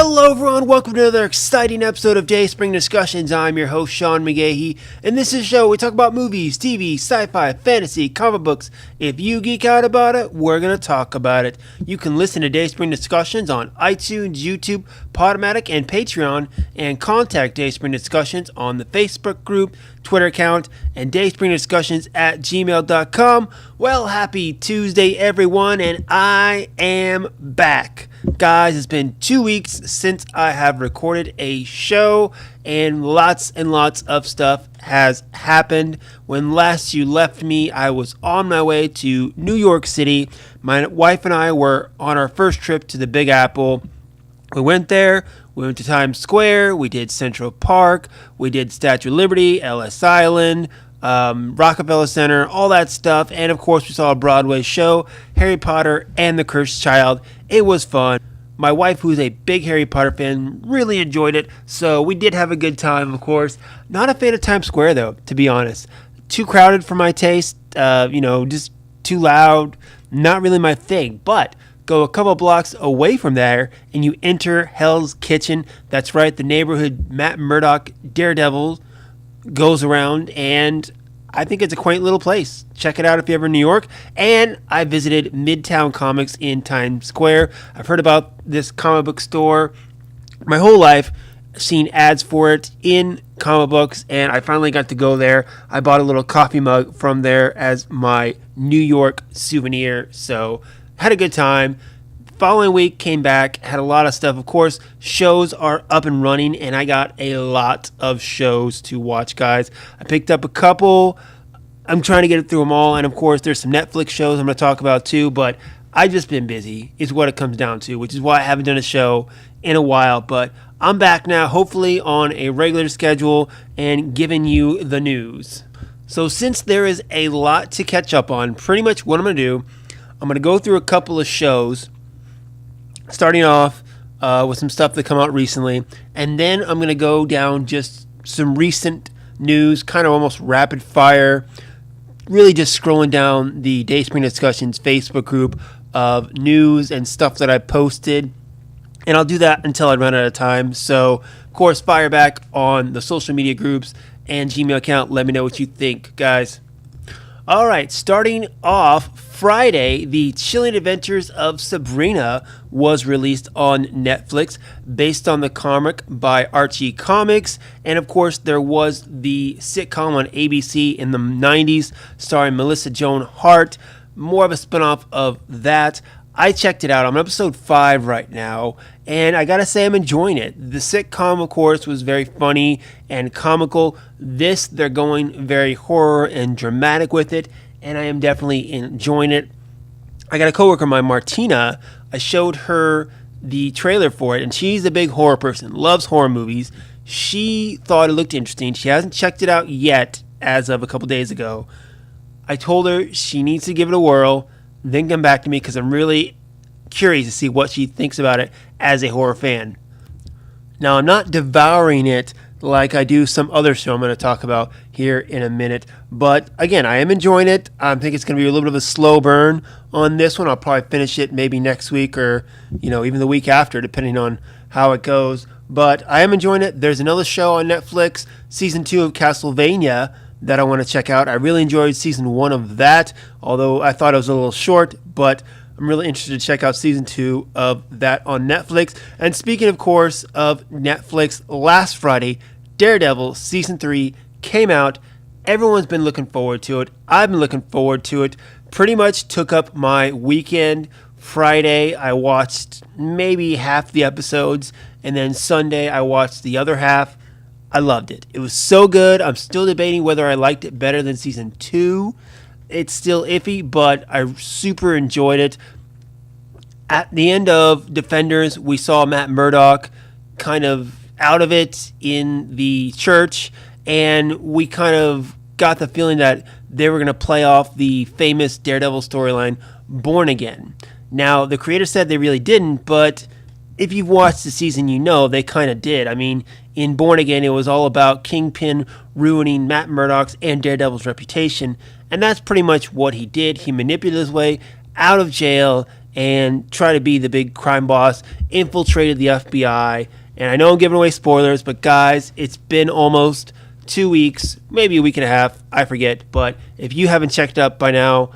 Hello everyone, welcome to another exciting episode of Dayspring Discussions. I'm your host Sean McGahee, and this is a show we talk about movies, TV, sci-fi, fantasy, comic books. If you geek out about it, we're going to talk about it. You can listen to Dayspring Discussions on iTunes, YouTube, Podomatic, and Patreon, and contact Dayspring Discussions on the Facebook group, Twitter account, and dayspringdiscussions@gmail.com. Well, happy Tuesday everyone, and I am back. Guys, it's been 2 weeks since I have recorded a show, and lots of stuff has happened. When last you left me, I was on my way to New York City. My wife and I were on our first trip to the Big Apple. We went there, we went to Times Square, we did Central Park, we did Statue of Liberty, Ellis Island, Rockefeller Center, all that stuff, and of course we saw a Broadway show, Harry Potter and the Cursed Child. It was fun. My wife, who's a big Harry Potter fan, really enjoyed it, so we did have a good time, of course. Not a fan of Times Square, though, to be honest. Too crowded for my taste, just too loud, not really my thing, but go a couple blocks away from there, and you enter Hell's Kitchen. That's right, the neighborhood Matt Murdock Daredevil goes around, and I think it's a quaint little place. Check it out if you're ever in New York. And I visited Midtown Comics in Times Square. I've heard about this comic book store my whole life, seen ads for it in comic books, and I finally got to go there. I bought a little coffee mug from there as my New York souvenir, so had a good time. Following week, came back, had a lot of stuff. Of course, shows are up and running, and I got a lot of shows to watch, guys. I picked up a couple. I'm trying to get through them all, and of course, there's some Netflix shows I'm going to talk about too, but I've just been busy, is what it comes down to, which is why I haven't done a show in a while, but I'm back now, hopefully on a regular schedule, and giving you the news. So since there is a lot to catch up on, pretty much what I'm going to do, I'm going to go through a couple of shows, starting off with some stuff that come out recently, and then I'm going to go down just some recent news, kind of almost rapid fire, really just scrolling down the Dayspring Discussions Facebook group of news and stuff that I posted, and I'll do that until I run out of time. So, of course, fire back on the social media groups and Gmail account. Let me know what you think, guys. All right, starting off, Friday, the Chilling Adventures of Sabrina was released on Netflix based on the comic by Archie Comics. And of course, there was the sitcom on ABC in the 90s starring Melissa Joan Hart, more of a spinoff of that. I checked it out. I'm on episode 5 right now, and I gotta say I'm enjoying it. The sitcom, of course, was very funny and comical. This, they're going very horror and dramatic with it, and I am definitely enjoying it. I got a coworker of mine, Martina. I showed her the trailer for it, and she's a big horror person, loves horror movies. She thought it looked interesting. She hasn't checked it out yet as of a couple days ago. I told her she needs to give it a whirl, then come back to me because I'm really curious to see what she thinks about it as a horror fan. Now, I'm not devouring it like I do some other show I'm going to talk about here in a minute, but again, I am enjoying it. I think it's going to be a little bit of a slow burn on this one. I'll probably finish it maybe next week or, even the week after, depending on how it goes, but I am enjoying it. There's another show on Netflix, season 2 of Castlevania, that I want to check out. I really enjoyed season 1 of that, although I thought it was a little short, but I'm really interested to check out season 2 of that on Netflix. And speaking, of course, of Netflix, last Friday, Daredevil season 3 came out. Everyone's been looking forward to it. I've been looking forward to it. Pretty much took up my weekend. Friday, I watched maybe half the episodes, and then Sunday, I watched the other half. I loved it. It was so good. I'm still debating whether I liked it better than season 2. It's still iffy, but I super enjoyed it. At the end of Defenders, we saw Matt Murdock kind of out of it in the church, and we kind of got the feeling that they were going to play off the famous Daredevil storyline, Born Again. Now, the creator said they really didn't, but if you've watched the season, they kind of did. I mean, in Born Again, it was all about Kingpin ruining Matt Murdock's and Daredevil's reputation, and that's pretty much what he did. He manipulated his way out of jail and try to be the big crime boss, infiltrated the FBI. And I know I'm giving away spoilers, but guys, it's been almost 2 weeks, maybe a week and a half, I forget. But if you haven't checked up by now,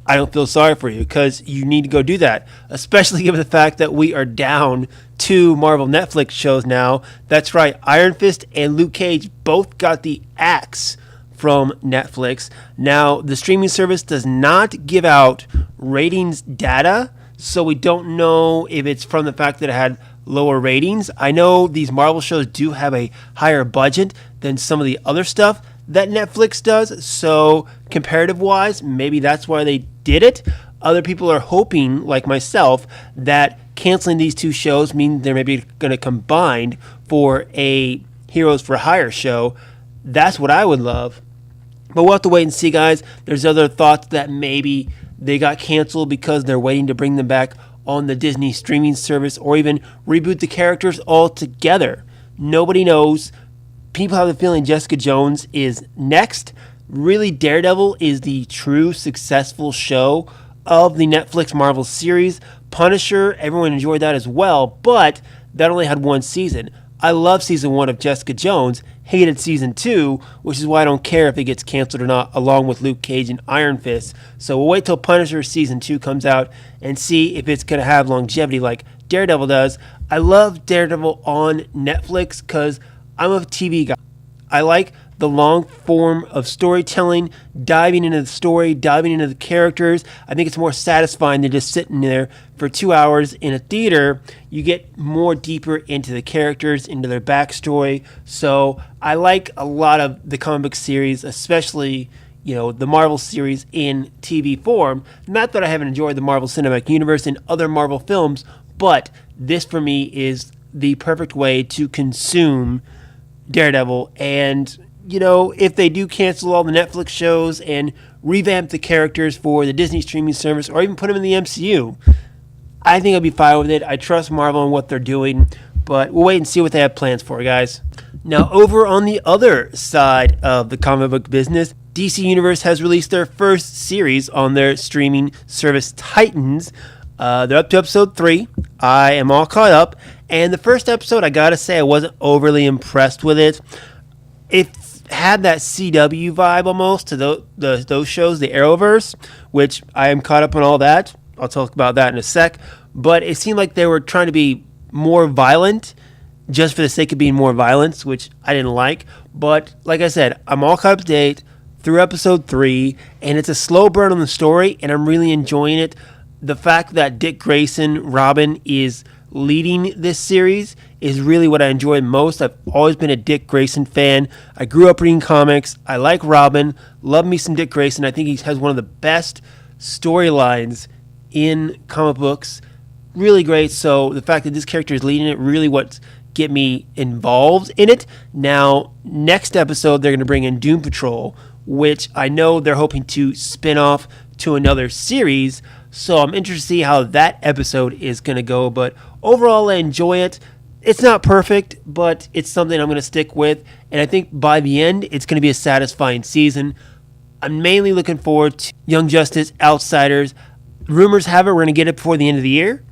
I don't feel sorry for you, because you need to go do that, especially given the fact that we are down 2 Marvel Netflix shows now. That's right, Iron Fist and Luke Cage both got the axe from Netflix. Now, the streaming service does not give out ratings data, so we don't know if it's from the fact that it had lower ratings. I know these Marvel shows do have a higher budget than some of the other stuff that Netflix does, so comparative wise, maybe that's why they did it. Other people are hoping, like myself, that canceling these 2 shows means they're maybe going to combine for a Heroes for Hire show. That's what I would love. But we'll have to wait and see, guys. There's other thoughts that maybe they got canceled because they're waiting to bring them back on the Disney streaming service, or even reboot the characters altogether. Nobody knows. People have the feeling Jessica Jones is next. Really, Daredevil is the true successful show of the Netflix Marvel series. Punisher, everyone enjoyed that as well, but that only had 1 season. I love season 1 of Jessica Jones, hated season 2, which is why I don't care if it gets canceled or not, along with Luke Cage and Iron Fist. So we'll wait till Punisher season 2 comes out and see if it's going to have longevity like Daredevil does. I love Daredevil on Netflix because I'm a TV guy. I like the long form of storytelling, diving into the story, diving into the characters. I think it's more satisfying than just sitting there for 2 hours in a theater. You get more deeper into the characters, into their backstory. So I like a lot of the comic book series, especially, the Marvel series in TV form. Not that I haven't enjoyed the Marvel Cinematic Universe and other Marvel films, but this for me is the perfect way to consume Daredevil. And if they do cancel all the Netflix shows and revamp the characters for the Disney streaming service, or even put them in the MCU, I think I'll be fine with it. I trust Marvel and what they're doing, but we'll wait and see what they have plans for, guys. Now, over on the other side of the comic book business, DC Universe has released their first series on their streaming service, Titans. They're up to episode 3. I am all caught up, and the first episode, I gotta say, I wasn't overly impressed with it. It had that CW vibe almost to those shows, the Arrowverse, which I am caught up on all that. I'll talk about that in a sec. But it seemed like they were trying to be more violent just for the sake of being more violence, which I didn't like. But like I said, I'm all caught up to date through episode 3, and it's a slow burn on the story, and I'm really enjoying it. The fact that Dick Grayson, Robin, is leading this series is really what I enjoy most. I've always been a Dick Grayson fan. I grew up reading comics. I like Robin. Love me some Dick Grayson. I think he has one of the best storylines in comic books. Really great. So the fact that this character is leading it, really what's get me involved in it. Now, next episode, they're going to bring in Doom Patrol, which I know they're hoping to spin off to another series. So I'm interested to see how that episode is going to go. But overall, I enjoy it. It's not perfect, but it's something I'm going to stick with. And I think by the end, it's going to be a satisfying season. I'm mainly looking forward to Young Justice, Outsiders. Rumors have it we're going to get it before the end of the year.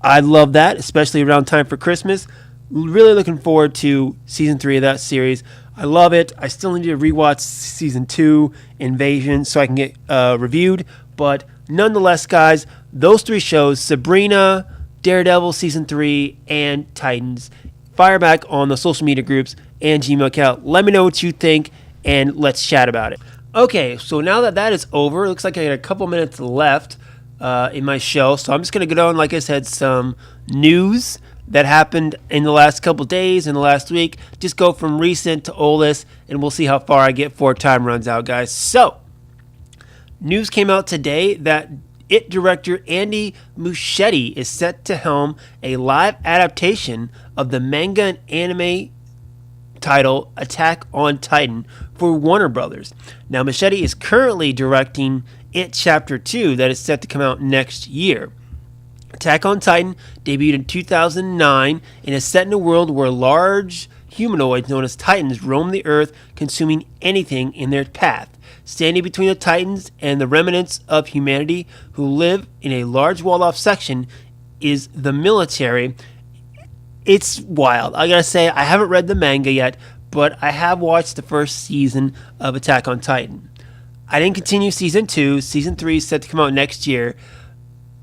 I love that, especially around time for Christmas. Really looking forward to season 3 of that series. I love it. I still need to rewatch season 2, Invasion, so I can get reviewed. But nonetheless, guys, those 3 shows, Sabrina, Daredevil season 3, and Titans, fire back on the social media groups and Gmail account. Let me know what you think, and let's chat about it. Okay, so now that that is over, it looks like I got a couple minutes left in my show. So I'm just going to go on, like I said, some news that happened in the last couple days, in the last week. Just go from recent to oldest, and we'll see how far I get before time runs out, guys. So, news came out today that IT director Andy Muschietti is set to helm a live adaptation of the manga and anime title Attack on Titan for Warner Brothers. Now, Muschietti is currently directing IT Chapter 2 that is set to come out next year. Attack on Titan debuted in 2009 and is set in a world where large humanoids known as Titans roam the earth, consuming anything in their path. Standing between the Titans and the remnants of humanity who live in a large walled-off section is the military. It's wild. I gotta say, I haven't read the manga yet, but I have watched the first season of Attack on Titan. I didn't continue season 2. Season 3 is set to come out next year.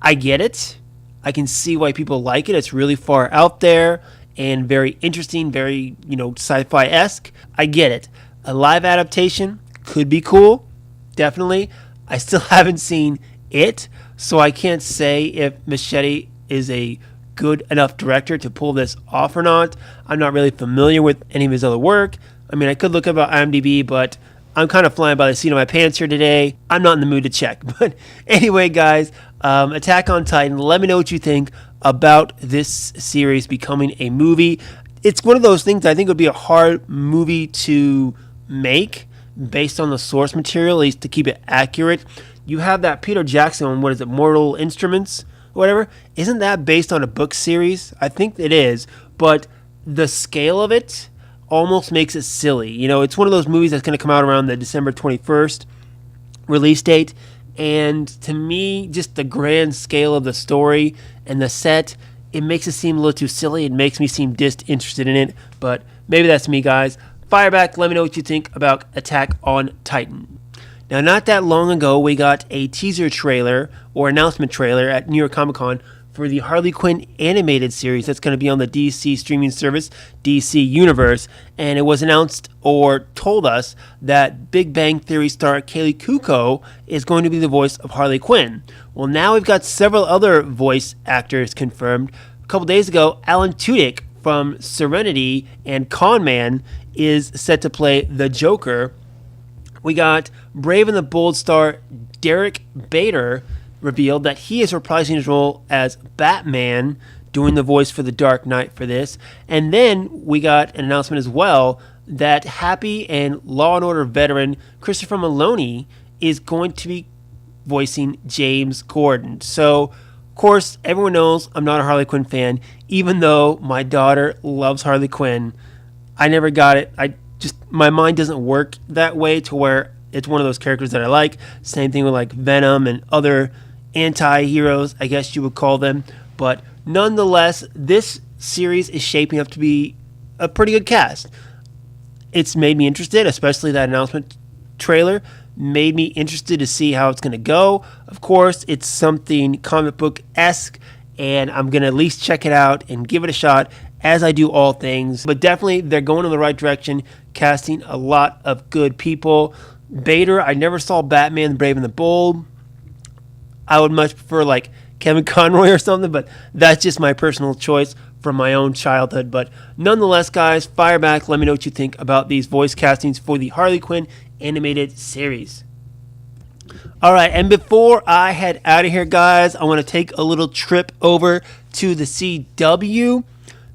I get it. I can see why people like it. It's really far out there and very interesting, very, sci-fi-esque. I get it. A live adaptation could be cool, definitely. I still haven't seen it, so I can't say if Machete is a good enough director to pull this off or not. I'm not really familiar with any of his other work. I mean, I could look up IMDb, but I'm kind of flying by the seat of my pants here today. I'm not in the mood to check. But anyway, guys, Attack on Titan, let me know what you think about this series becoming a movie. It's one of those things I think would be a hard movie to make based on the source material, at least to keep it accurate. You have that Peter Jackson, what is it, Mortal Instruments? Whatever. Isn't that based on a book series? I think it is, but the scale of it almost makes it silly. It's one of those movies that's going to come out around the December 21st release date, and to me, just the grand scale of the story and the set, it makes it seem a little too silly. It makes me seem disinterested in it, but maybe that's me, guys. Fire back, let me know what you think about Attack on Titan. Now, not that long ago, we got a teaser trailer or announcement trailer at New York Comic Con for the Harley Quinn animated series that's going to be on the DC streaming service, DC Universe. And it was announced or told us that Big Bang Theory star Kaylee Cuoco is going to be the voice of Harley Quinn. Well, now we've got several other voice actors confirmed. A couple days ago, Alan Tudyk from Serenity and Con Man is set to play the Joker. We got Brave and the Bold star Derek Bader revealed that he is reprising his role as Batman, doing the voice for the Dark Knight for this. And then we got an announcement as well that Happy and Law & Order veteran Christopher Maloney is going to be voicing James Gordon. So, of course, everyone knows I'm not a Harley Quinn fan, even though my daughter loves Harley Quinn. I never got it. My mind doesn't work that way to where it's one of those characters that I like. Same thing with like Venom and other anti-heroes, I guess you would call them. But nonetheless, this series is shaping up to be a pretty good cast. It's made me interested, especially that announcement trailer made me interested to see how it's going to go. Of course, it's something comic book-esque, and I'm going to at least check it out and give it a shot, as I do all things. But definitely, they're going in the right direction, casting a lot of good people. Bader, I never saw Batman, Brave and the Bold. I would much prefer like Kevin Conroy or something, but that's just my personal choice from my own childhood. But nonetheless, guys, fire back. Let me know what you think about these voice castings for the Harley Quinn animated series. All right, and before I head out of here, guys, I want to take a little trip over to the CW.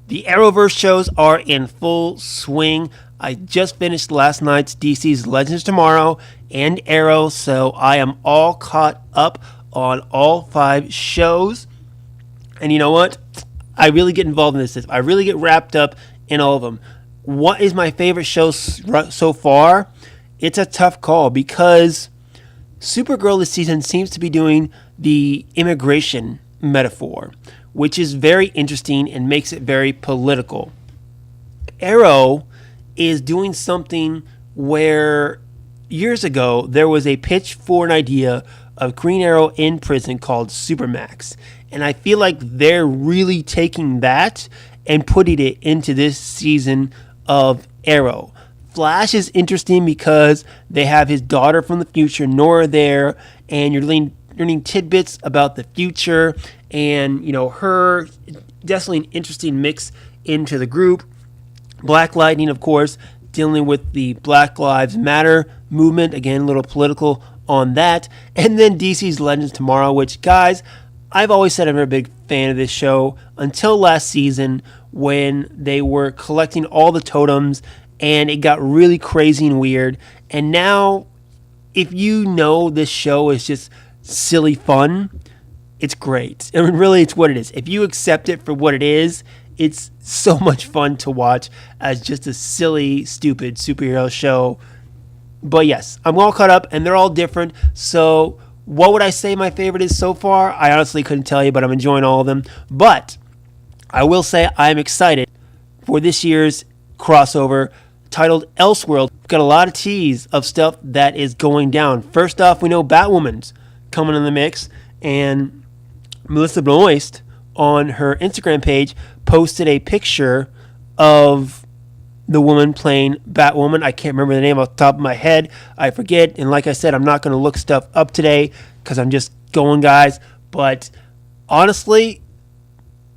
The Arrowverse shows are in full swing. I just finished last night's DC's Legends Tomorrow and Arrow, so I am all caught up on all 5 shows. And you know what? I really get involved in this. I really get wrapped up in all of them. What is my favorite show so far? It's a tough call because Supergirl this season seems to be doing the immigration metaphor, which is very interesting and makes it very political. Arrow is doing something where years ago there was a pitch for an idea of Green Arrow in prison called Supermax. And I feel like they're really taking that and putting it into this season of Arrow. Flash is interesting because they have his daughter from the future, Nora, there, and you're learning tidbits about the future, and her, definitely an interesting mix into the group. Black Lightning, of course, dealing with the Black Lives Matter movement, again, a little political on that. And then DC's Legends Tomorrow, which, guys, I've always said I'm a big fan of this show until last season when they were collecting all the totems and it got really crazy and weird. And now, if you know this show is just silly fun, it's great. I mean, really, it's what it is. If you accept it for what it is, It's so much fun to watch as just a silly, stupid superhero show. But yes, I'm all caught up, and they're all different. So what would I say my favorite is so far? I honestly couldn't tell you, but I'm enjoying all of them. But I will say I'm excited for this year's crossover titled Elseworld. We've got a lot of tease of stuff that is going down. First off, we know Batwoman's coming in the mix, and Melissa Benoist on her Instagram page posted a picture of the woman playing Batwoman. I can't remember the name off the top of my head. I forget. And like I said, I'm not going to look stuff up today because I'm just going, guys. But honestly,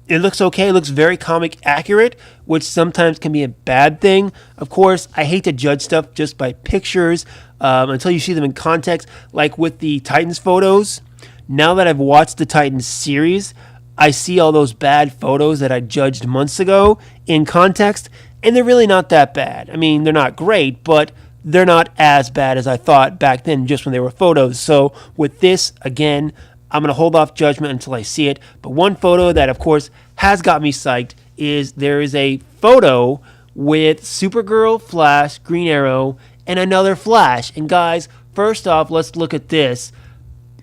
it looks okay. It looks very comic accurate, which sometimes can be a bad thing. Of course, I hate to judge stuff just by pictures until you see them in context. Like with the Titans photos, now that I've watched the Titans series, I see all those bad photos that I judged months ago in context, and they're really not that bad. I mean, they're not great, but they're not as bad as I thought back then just when they were photos. So with this, again, I'm going to hold off judgment until I see it. But one photo that, of course, has got me psyched is there is a photo with Supergirl, Flash, Green Arrow, and another Flash. And guys, first off, let's look at this.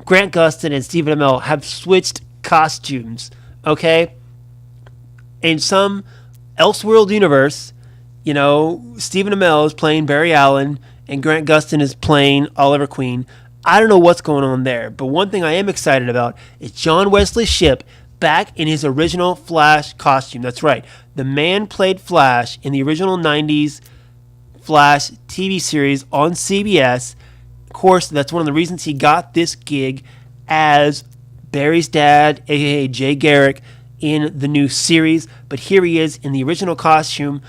Grant Gustin and Stephen Amell have switched costumes, okay? In some Elseworld universe, Stephen Amell is playing Barry Allen and Grant Gustin is playing Oliver Queen. I don't know what's going on there, but one thing I am excited about is John Wesley Shipp back in his original Flash costume. That's right. The man played Flash in the original 90s Flash TV series on CBS. Of course, that's one of the reasons he got this gig as Barry's dad, aka Jay Garrick, in the new series. But here he is in the original costume.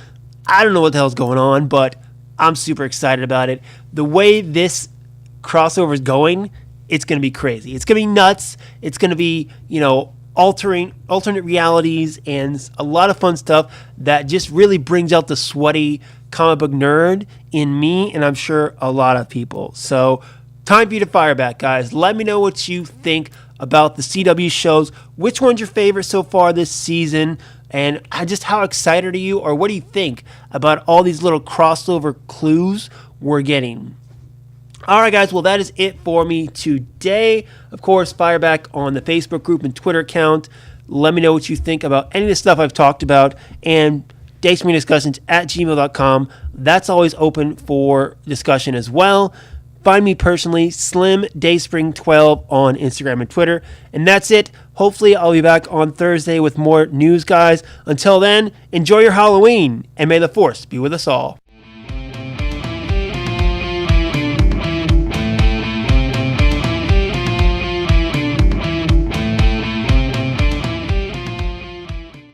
I don't know what the hell's going on, but I'm super excited about it. The way this crossover is going, it's going to be crazy. It's going to be nuts. It's going to be, alternate realities and a lot of fun stuff that just really brings out the sweaty comic book nerd in me, and I'm sure a lot of people. So time for you to fire back, guys. Let me know what you think about the CW shows. Which one's your favorite so far this season? And just how excited are you, or what do you think about all these little crossover clues we're getting? All right, guys. Well, that is it for me today. Of course, fire back on the Facebook group and Twitter account. Let me know what you think about any of the stuff I've talked about. And Dayspring discussions at gmail.com. That's always open for discussion as well. Find me personally, Slim Dayspring 12 on Instagram and Twitter. And that's it. Hopefully, I'll be back on Thursday with more news, guys. Until then, enjoy your Halloween, and may the Force be with us all.